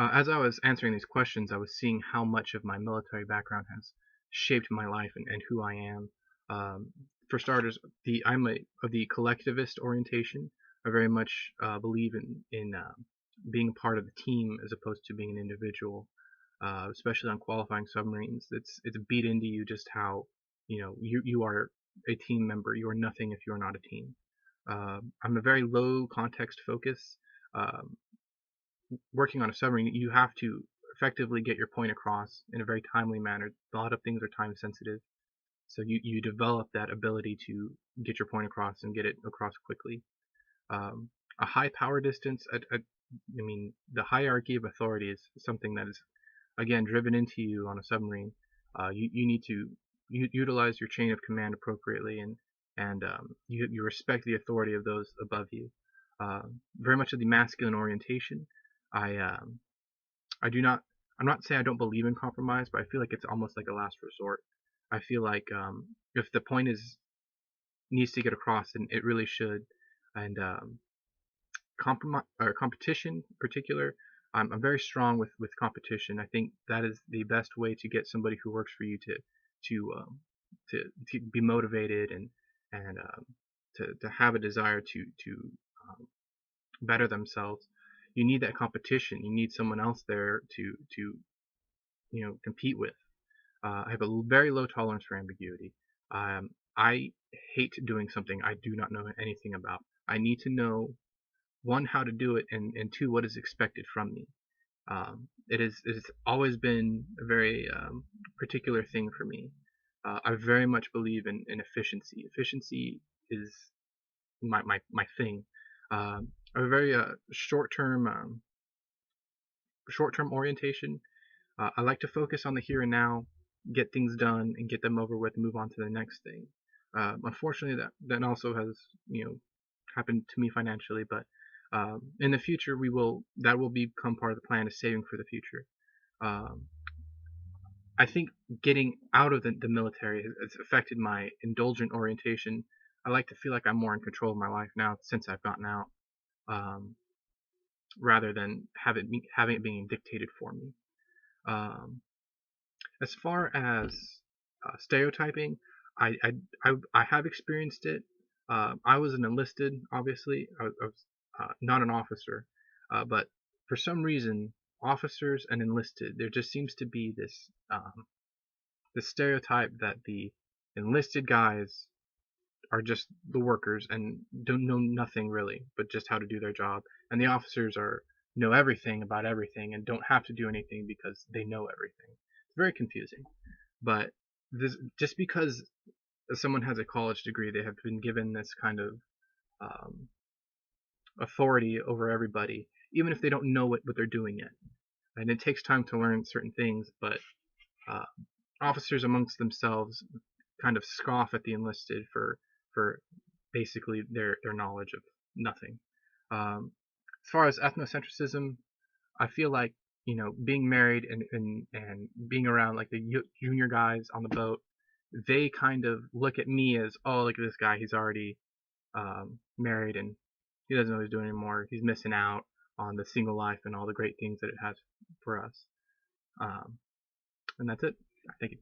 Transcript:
As I was answering these questions, I was seeing how much of my military background has shaped my life and who I am. Um, for starters, I'm of the collectivist orientation. I very much believe in being a part of the team as opposed to being an individual, especially on qualifying submarines. It's beat into you just how you are a team member. You are nothing if you are not a team. I'm a very low context focus. Um, Working on a submarine, you have to effectively get your point across in a very timely manner. A lot of things are time sensitive, so you develop that ability to get your point across and get it across quickly. Um, a high power distance, I mean, the hierarchy of authority is something that is, again, driven into you on a submarine. You need to utilize your chain of command appropriately, and you respect the authority of those above you. Very much of the masculine orientation. I I do not. I'm not saying I don't believe in compromise, but I feel like it's almost like a last resort. I feel like if the point is needs to get across, and it really should, and compromise or competition in particular, I'm very strong with competition. I think that is the best way to get somebody who works for you to um, to be motivated and to have a desire to um, better themselves. You need that competition. You need someone else there to compete with. I have a very low tolerance for ambiguity. I hate doing something I do not know anything about. I need to know, one, how to do it, and two, what is expected from me. It has always been a very particular thing for me. I very much believe in efficiency. Efficiency is my thing. A very short term orientation. I like to focus on the here and now, get things done, and get them over with, and move on to the next thing. Unfortunately, that also has happened to me financially, but in the future that will become part of the plan, is saving for the future. Um, I think getting out of the military has affected my indulgent orientation. I like to feel like I'm more in control of my life now since I've gotten out, um, rather than having it being dictated for me. Um, as far as stereotyping, I, I, I have experienced it. I was an enlisted, obviously. I was not an officer, but for some reason, officers and enlisted, there just seems to be this stereotype that the enlisted guys are just the workers and don't know nothing really, but just how to do their job, and the officers are know everything about everything and don't have to do anything because they know everything. It's very confusing. But just because someone has a college degree, they have been given this kind of um, authority over everybody, even if they don't know what they're doing yet. And it takes time to learn certain things, but uh, officers amongst themselves kind of scoff at the enlisted for basically their knowledge of nothing. As far as ethnocentrism, I feel like being married and being around like the junior guys on the boat, they kind of look at me as, oh, look at this guy, he's already married and he doesn't know what he's doing anymore. He's missing out on the single life and all the great things that it has for us. Um, and that's it. Thank you.